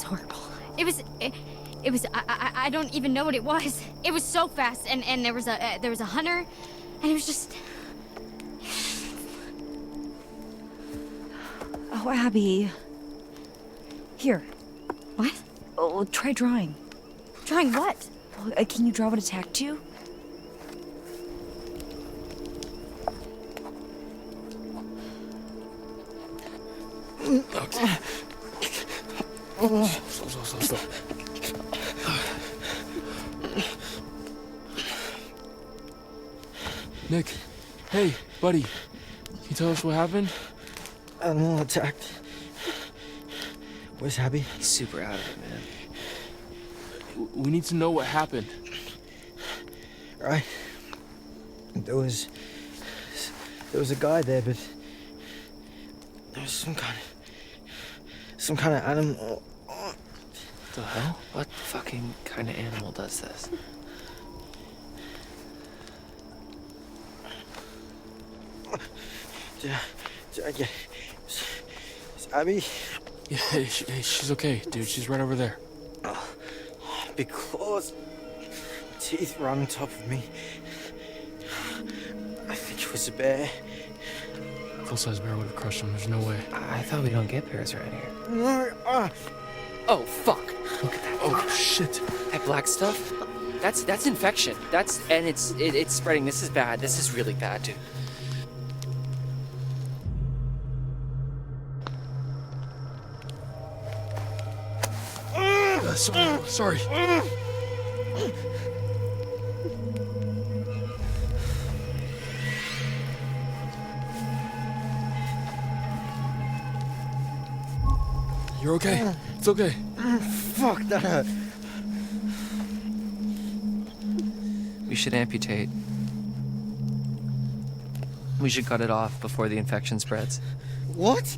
horrible. I don't even know what it was. It was so fast, and there was a hunter, and it was just... Oh, Abby. Here. What? Oh, try drawing. Drawing what? Well, can you draw what attacked you? Okay. Slow. Nick, hey, buddy. Can you tell us what happened? Animal attacked. Where's Abby? He's super out of it, man. We need to know what happened. Right. There was a guy there, but there was some kind of animal. What the hell? What fucking kind of animal does this? Is Abby? Yeah, she's okay, dude. She's right over there. Big claws. Teeth were on top of me. I think it was a bear. Full-size bear would have crushed him. There's no way. I thought we don't get bears around here. No, Oh, fuck. Look at that. Oh, shit. That black stuff? That's infection. It's spreading. This is bad. This is really bad, dude. Sorry. You're okay. It's okay. fuck that hurt. We should amputate. We should cut it off before the infection spreads. What?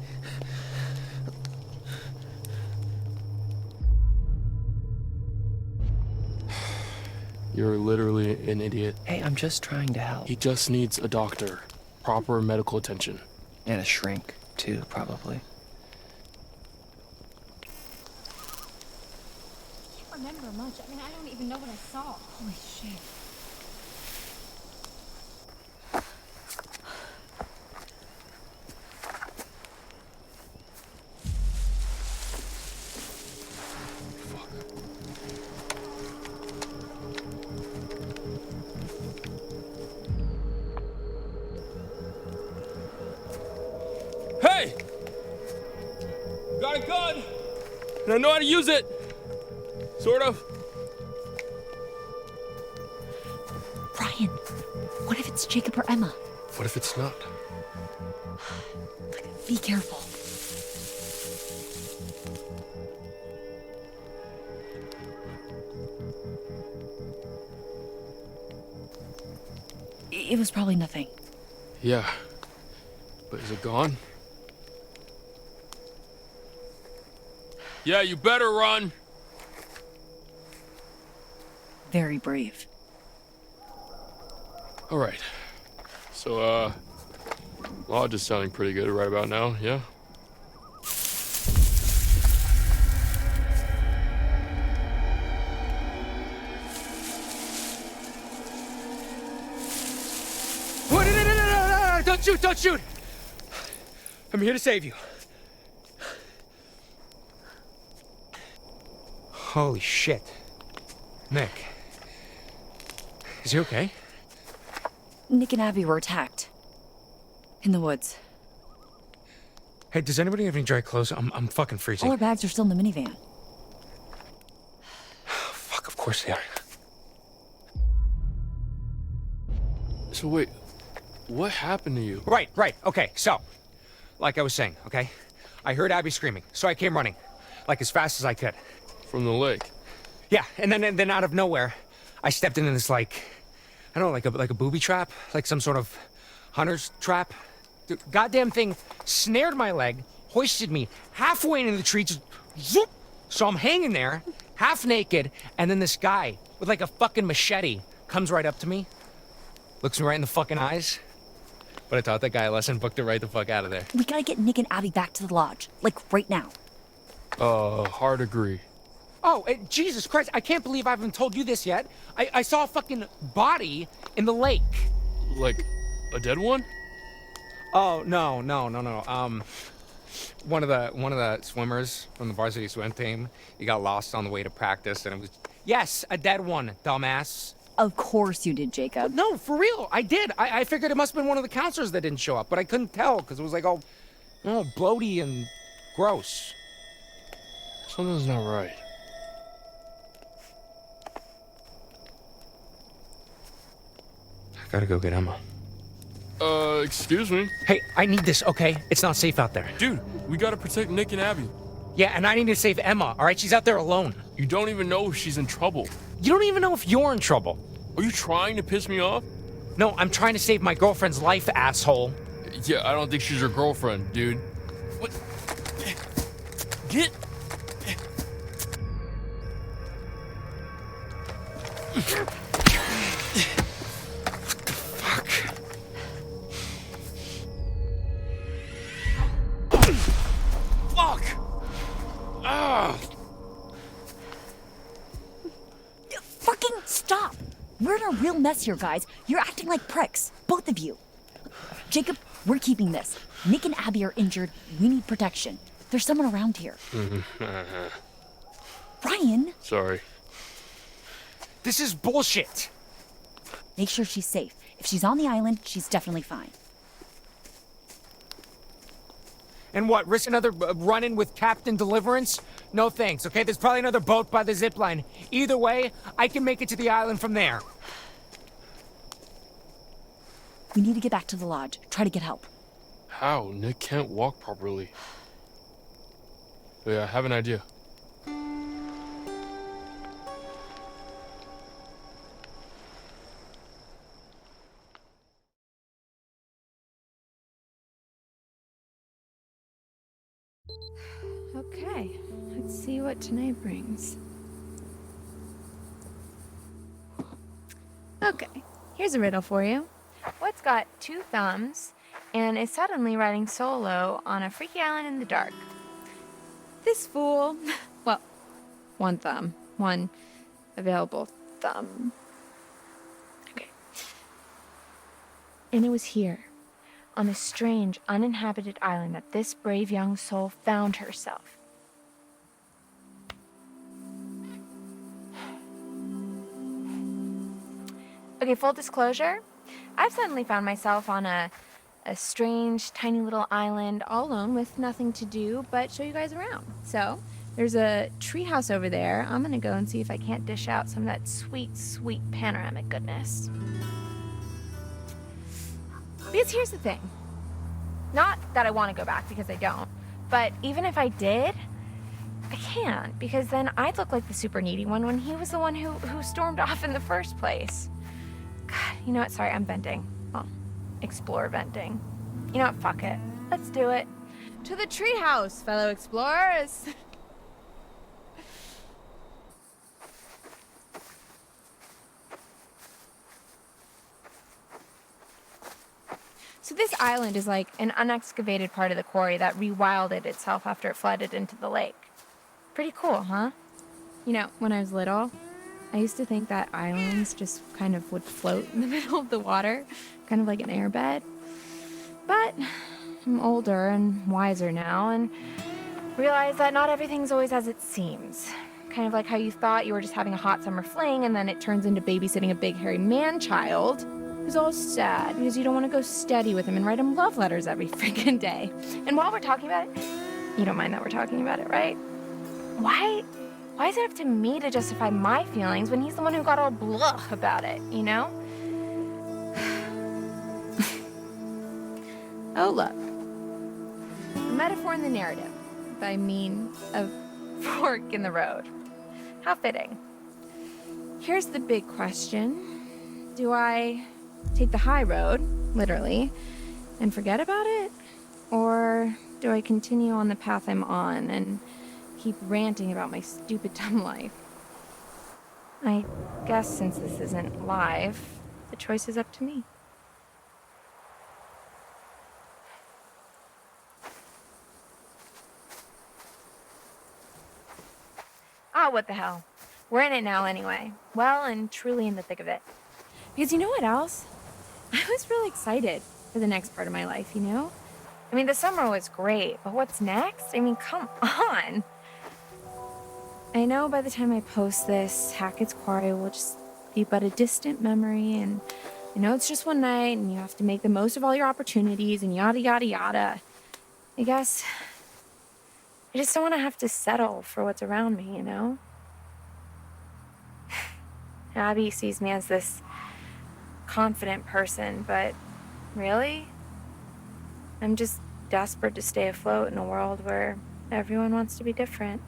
You're literally an idiot. Hey, I'm just trying to help. He just needs a doctor. Proper medical attention. And a shrink, too, probably. I can't remember much. I mean, I don't even know what I saw. Holy shit. Hey! Got a gun! And I know how to use it! Sort of. Brian, what if it's Jacob or Emma? What if it's not? Be careful. It was probably nothing. Yeah. But is it gone? Yeah, you better run! Very brave. Alright. So, Lodge is sounding pretty good right about now, yeah? No, don't shoot! I'm here to save you. Holy shit. Nick. Is he okay? Nick and Abby were attacked. In the woods. Hey, does anybody have any dry clothes? I'm fucking freezing. All our bags are still in the minivan. Fuck, of course they are. So wait, what happened to you? Right. Okay, so, like I was saying, okay? I heard Abby screaming, so I came running, like as fast as I could. From the lake? Yeah, and then out of nowhere, I stepped into this, like, I don't know, like a booby trap, like some sort of hunter's trap. The goddamn thing snared my leg, hoisted me halfway into the tree, just zoop. So I'm hanging there, half naked, and then this guy with like a fucking machete comes right up to me, looks me right in the fucking eyes. But I taught that guy a lesson, booked it right the fuck out of there. We gotta get Nick and Abby back to the lodge. Like, right now. Hard agree. Oh, Jesus Christ, I can't believe I haven't told you this yet. I saw a fucking body in the lake. Like, a dead one? Oh, no. One of the swimmers from the varsity swim team, he got lost on the way to practice, and it was, yes, a dead one, dumbass. Of course you did, Jacob. No, for real, I did. I figured it must have been one of the counselors that didn't show up, but I couldn't tell, because it was like all bloaty and gross. Something's not right. I gotta go get Emma. Excuse me? Hey, I need this, okay? It's not safe out there. Dude, we gotta protect Nick and Abby. Yeah, and I need to save Emma, all right? She's out there alone. You don't even know if she's in trouble. You don't even know if you're in trouble. Are you trying to piss me off? No, I'm trying to save my girlfriend's life, asshole. Yeah, I don't think she's your girlfriend, dude. What? Get... Fuck! Ah! Fucking stop! We're in a real mess here, guys. You're acting like pricks, both of you. Jacob, we're keeping this. Nick and Abby are injured. We need protection. There's someone around here. Ryan! Sorry. This is bullshit. Make sure she's safe. If she's on the island, she's definitely fine. And what, risk another run-in with Captain Deliverance? No thanks, okay? There's probably another boat by the zip line. Either way, I can make it to the island from there. We need to get back to the lodge. Try to get help. How? Nick can't walk properly. Yeah, I have an idea. Okay, let's see what tonight brings. Okay, here's a riddle for you. What's got two thumbs and is suddenly riding solo on a freaky island in the dark? This fool, well, one thumb, one available thumb. Okay. And it was here, on this strange, uninhabited island, that this brave young soul found herself. Okay, full disclosure, I've suddenly found myself on a strange, tiny little island all alone with nothing to do but show you guys around. So, there's a treehouse over there. I'm gonna go and see if I can't dish out some of that sweet, sweet panoramic goodness. Because here's the thing. Not that I want to go back, because I don't. But even if I did, I can't, because then I'd look like the super needy one when he was the one who stormed off in the first place. God, you know what? Sorry, I'm venting. Well, explore venting. You know what? Fuck it. Let's do it. To the treehouse, fellow explorers. So this island is like an unexcavated part of the quarry that rewilded itself after it flooded into the lake. Pretty cool, huh? You know, when I was little, I used to think that islands just kind of would float in the middle of the water, kind of like an airbed. But I'm older and wiser now and realize that not everything's always as it seems. Kind of like how you thought you were just having a hot summer fling and then it turns into babysitting a big hairy man-child who's all sad because you don't want to go steady with him and write him love letters every freaking day. And while we're talking about it, you don't mind that we're talking about it, right? Why is it up to me to justify my feelings when he's the one who got all blah about it, you know? Oh, look. A metaphor in the narrative. I mean, a fork in the road. How fitting. Here's the big question. Do I take the high road, literally, and forget about it? Or do I continue on the path I'm on and keep ranting about my stupid, dumb life? I guess since this isn't live, the choice is up to me. what the hell. We're in it now anyway. Well and truly in the thick of it. Because you know what else? I was really excited for the next part of my life, you know? I mean, the summer was great, but what's next? I mean, come on. I know by the time I post this, Hackett's Quarry will just be but a distant memory, and I know it's just one night, and you have to make the most of all your opportunities, and yada, yada, yada. I guess I just don't want to have to settle for what's around me, you know? Abby sees me as this confident person, but really? I'm just desperate to stay afloat in a world where everyone wants to be different.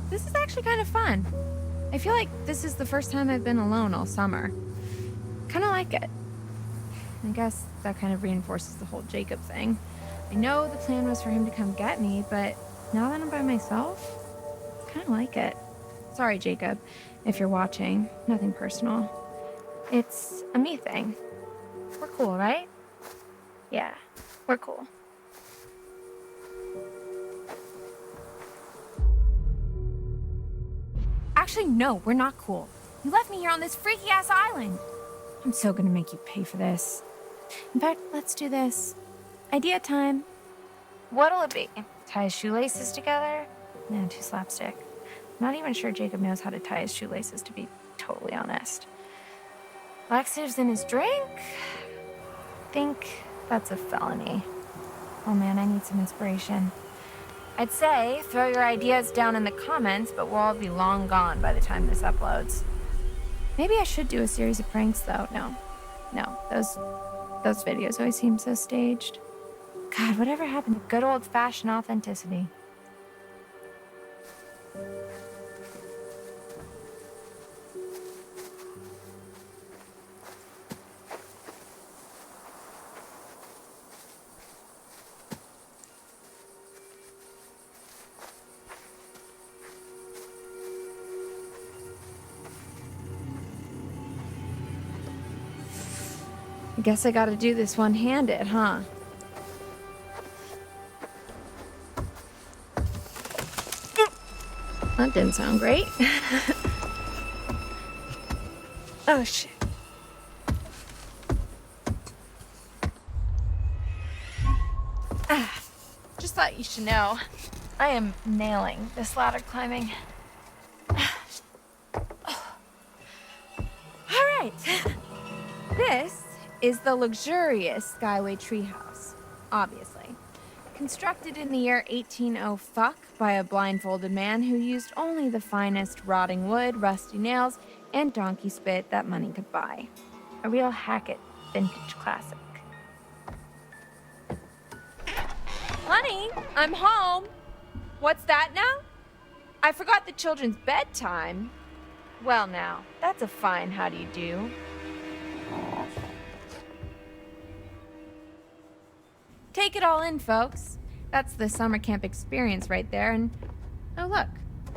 This is actually kind of fun. I feel like this is the first time I've been alone all summer. Kind of like it. I guess that kind of reinforces the whole Jacob thing. I know the plan was for him to come get me, but now that I'm by myself, I kind of like it. Sorry, Jacob, if you're watching. Nothing personal. It's a me thing. We're cool, right? Yeah, we're cool. Actually, no, we're not cool. You left me here on this freaky-ass island. I'm so gonna make you pay for this. In fact, let's do this. Idea time. What'll it be? Tie his shoelaces together? Nah, too slapstick. I'm not even sure Jacob knows how to tie his shoelaces, to be totally honest. Laxatives in his drink? Think that's a felony. Oh man, I need some inspiration. I'd say throw your ideas down in the comments, but we'll all be long gone by the time this uploads. Maybe I should do a series of pranks, though. No, those videos always seem so staged. God, whatever happened to good old-fashioned authenticity? I guess I gotta do this one-handed, huh? That didn't sound great. Oh, shit. Just thought you should know. I am nailing this ladder climbing. All right. This is the luxurious Skyway treehouse, obviously. Constructed in the year 1800 fuck by a blindfolded man who used only the finest rotting wood, rusty nails, and donkey spit that money could buy. A real Hackett vintage classic. Honey, I'm home. What's that now? I forgot the children's bedtime. Well now, that's a fine how do you do. Take it all in, folks. That's the summer camp experience right there, and oh look,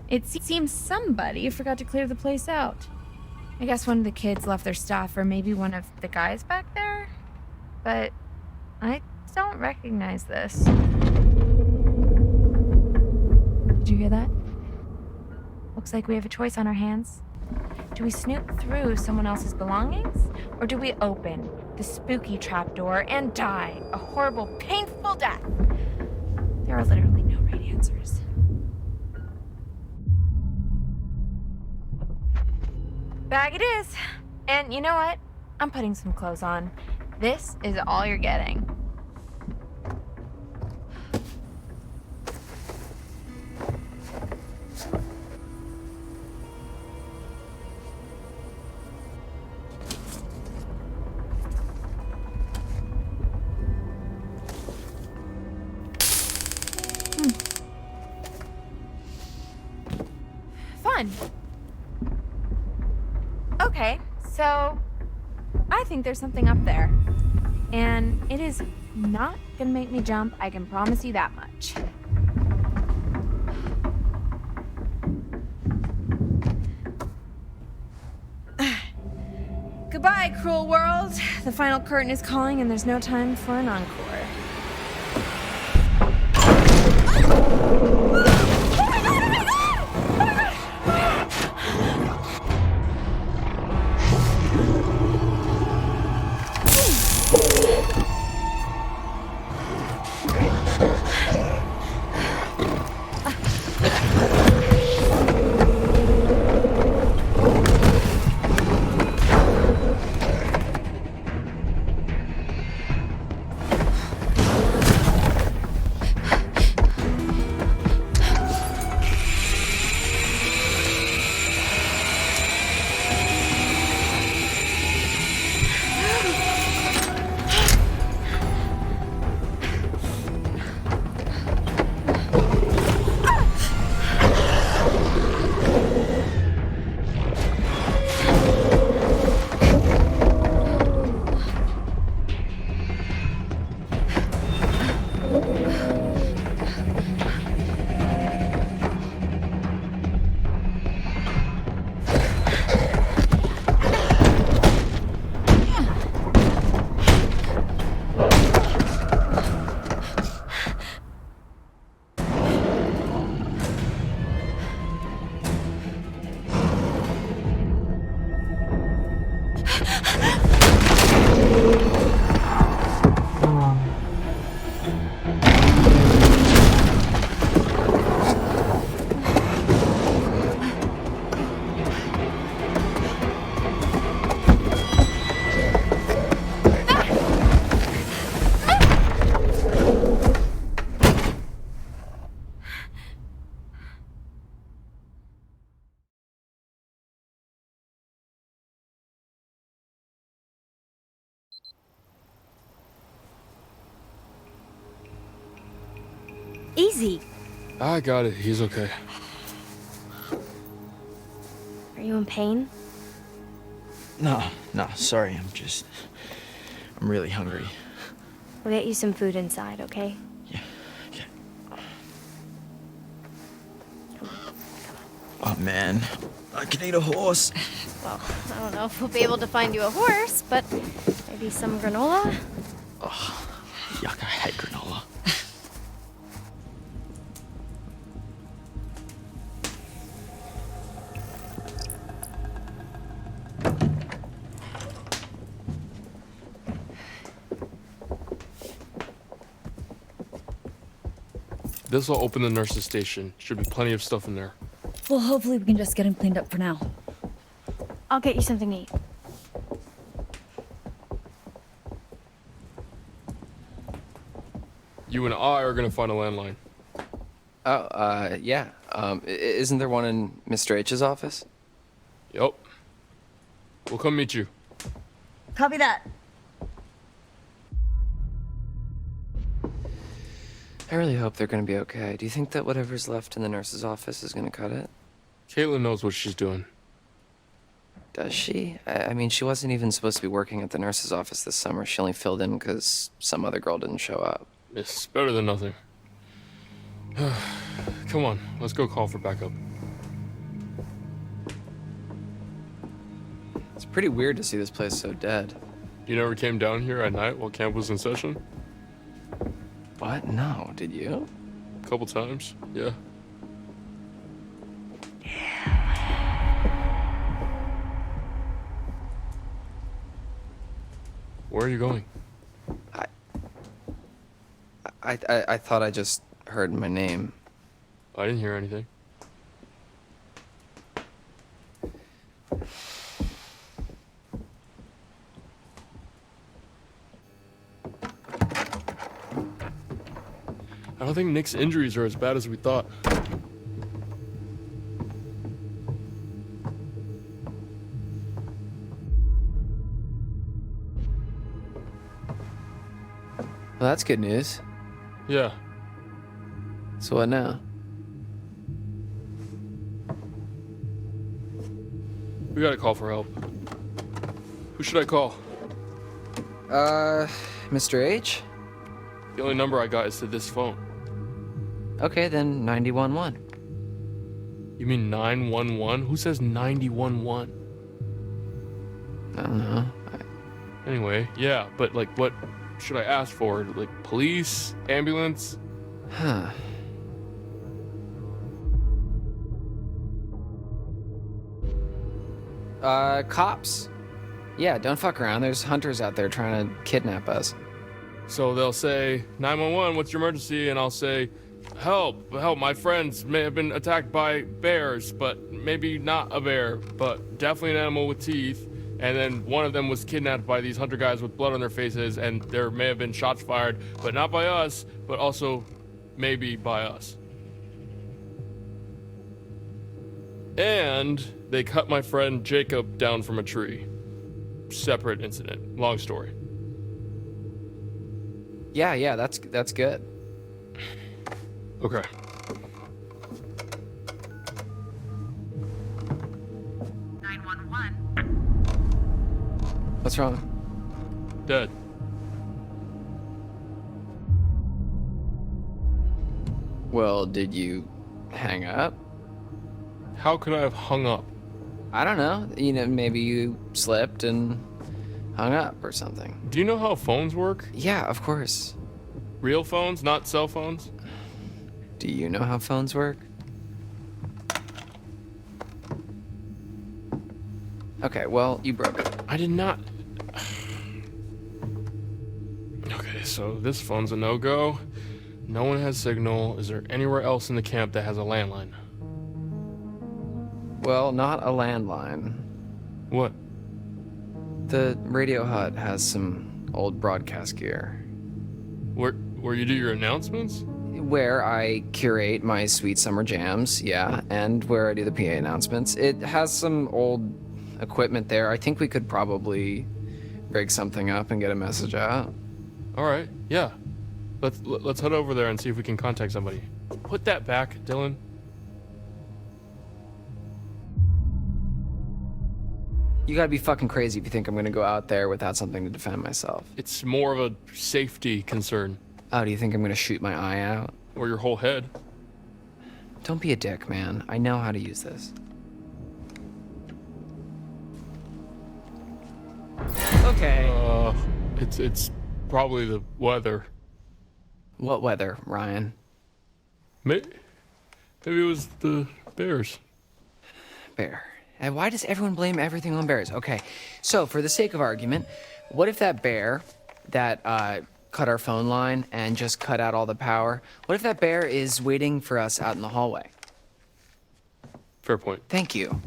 it seems somebody forgot to clear the place out. I guess one of the kids left their stuff, or maybe one of the guys back there? But I don't recognize this. Did you hear that? Looks like we have a choice on our hands. Do we snoop through someone else's belongings? Or do we open the spooky trapdoor and die a horrible, painful death? There are literally no right answers. Bag it is. And you know what? I'm putting some clothes on. This is all you're getting. Fun. Okay, so I think there's something up there. And it is not gonna make me jump, I can promise you that much. Goodbye, cruel world. The final curtain is calling and there's no time for an encore. Easy. I got it. He's okay. Are you in pain? No, sorry. I'm really hungry. We'll get you some food inside, okay? Yeah, okay. Oh man, I can eat a horse. Well, I don't know if we'll be able to find you a horse, but maybe some granola? Oh, yuck, I hate granola. This will open the nurse's station. Should be plenty of stuff in there. Well, hopefully we can just get him cleaned up for now. I'll get you something to eat. You and I are gonna find a landline. Oh, yeah. Isn't there one in Mr. H's office? Yep. We'll come meet you. Copy that. I really hope they're gonna be okay. Do you think that whatever's left in the nurse's office is gonna cut it? Caitlin knows what she's doing. Does she? I mean, she wasn't even supposed to be working at the nurse's office this summer. She only filled in because some other girl didn't show up. It's better than nothing. Come on, let's go call for backup. It's pretty weird to see this place so dead. You never came down here at night while camp was in session? What? No, did you? A couple times, yeah. Where are you going? I thought I just heard my name. I didn't hear anything. I don't think Nick's injuries are as bad as we thought. Well, that's good news. Yeah. So what now? We gotta call for help. Who should I call? Mr. H? The only number I got is to this phone. Okay, then 911. You mean 911? Who says 911? I don't know. Anyway, yeah, but like, what should I ask for? Like, police? Ambulance? Huh. Cops. Yeah, don't fuck around. There's hunters out there trying to kidnap us. So they'll say, 911, what's your emergency? And I'll say, help, help, my friends may have been attacked by bears, but maybe not a bear, but definitely an animal with teeth. And then one of them was kidnapped by these hunter guys with blood on their faces, and there may have been shots fired, but not by us, but also maybe by us. And they cut my friend Jacob down from a tree. Separate incident. Long story. Yeah, that's good. Okay. What's wrong? Dead. Well, did you hang up? How could I have hung up? I don't know. You know, maybe you slipped and hung up or something. Do you know how phones work? Yeah, of course. Real phones, not cell phones? Do you know how phones work? Okay, well, you broke it. I did not. Okay, so this phone's a no-go. No one has signal. Is there anywhere else in the camp that has a landline? Well, not a landline. What? The radio hut has some old broadcast gear. Where you do your announcements? Where I curate my sweet summer jams, yeah, and where I do the PA announcements. It has some old equipment there. I think we could probably rig something up and get a message out. All right, yeah. Let's head over there and see if we can contact somebody. Put that back, Dylan. You gotta be fucking crazy if you think I'm gonna go out there without something to defend myself. It's more of a safety concern. Oh, do you think I'm gonna shoot my eye out? Or your whole head. Don't be a dick, man. I know how to use this. Okay. It's probably the weather. What weather, Ryan? Maybe it was the bears. Bear. And why does everyone blame everything on bears? Okay, so for the sake of argument, what if that bear that cut our phone line and just cut out all the power, what if that bear is waiting for us out in the hallway? Fair point. Thank you.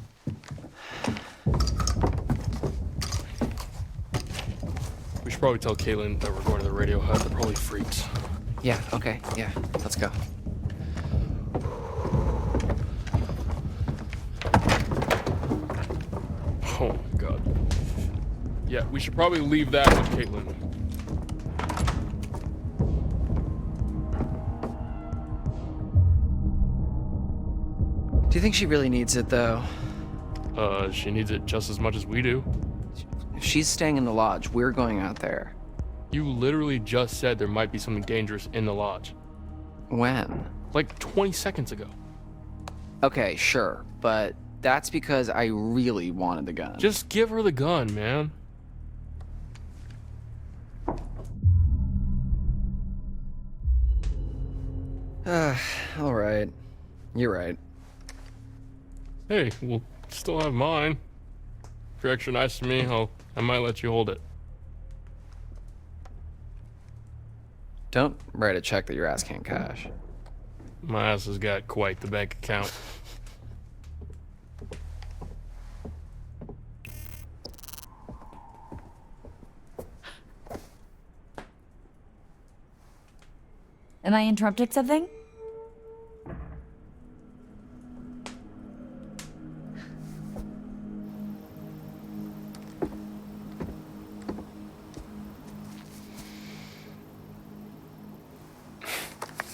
We should probably tell Caitlin that we're going to the radio hut. They're probably freaks. Yeah, okay, yeah, let's go. Oh my god. Yeah, we should probably leave that with Caitlin. Do you think she really needs it, though? She needs it just as much as we do. If she's staying in the lodge, we're going out there. You literally just said there might be something dangerous in the lodge. When? Like 20 seconds ago. Okay, sure, but that's because I really wanted the gun. Just give her the gun, man. All right. You're right. Hey, we'll still have mine. If you're extra nice to me, I might let you hold it. Don't write a check that your ass can't cash. My ass has got quite the bank account. Am I interrupting something?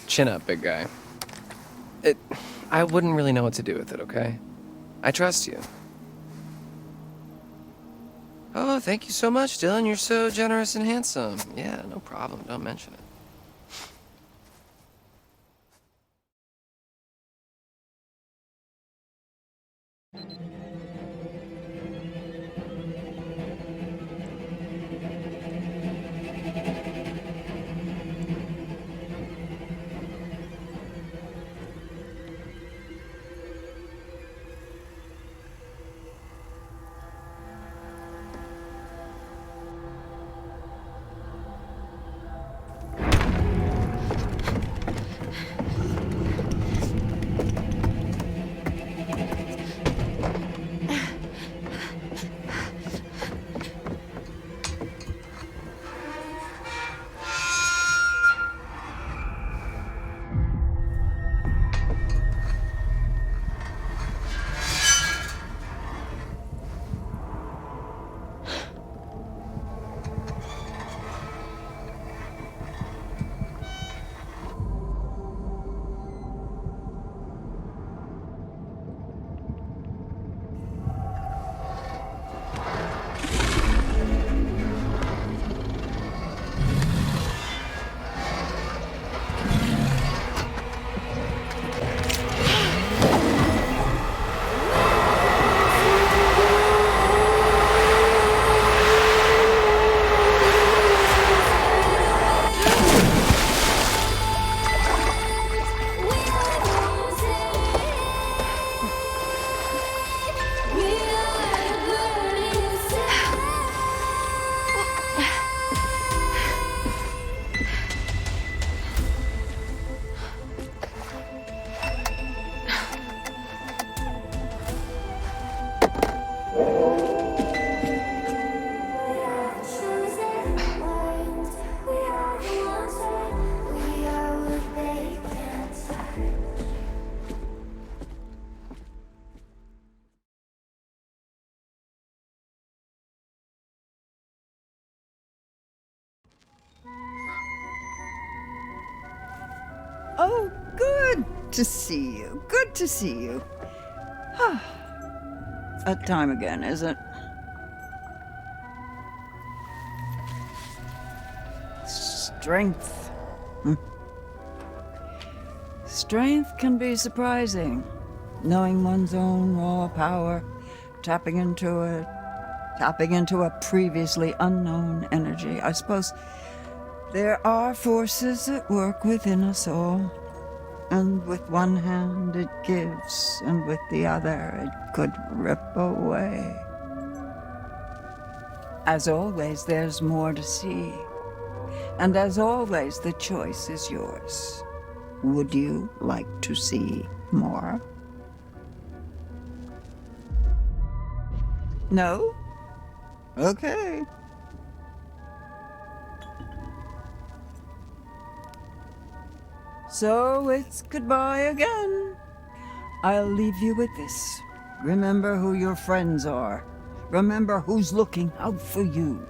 Chin up, big guy. I wouldn't really know what to do with it, okay? I trust you. Oh, thank you so much, Dylan. You're so generous and handsome. Yeah, no problem. Don't mention it. Oh, good to see you. Good to see you. That time again, is it? Strength. Strength can be surprising. Knowing one's own raw power, tapping into a previously unknown energy. I suppose there are forces at work within us all. And with one hand it gives, and with the other it could rip away. As always, there's more to see. And as always, the choice is yours. Would you like to see more? No? Okay. So it's goodbye again. I'll leave you with this. Remember who your friends are. Remember who's looking out for you.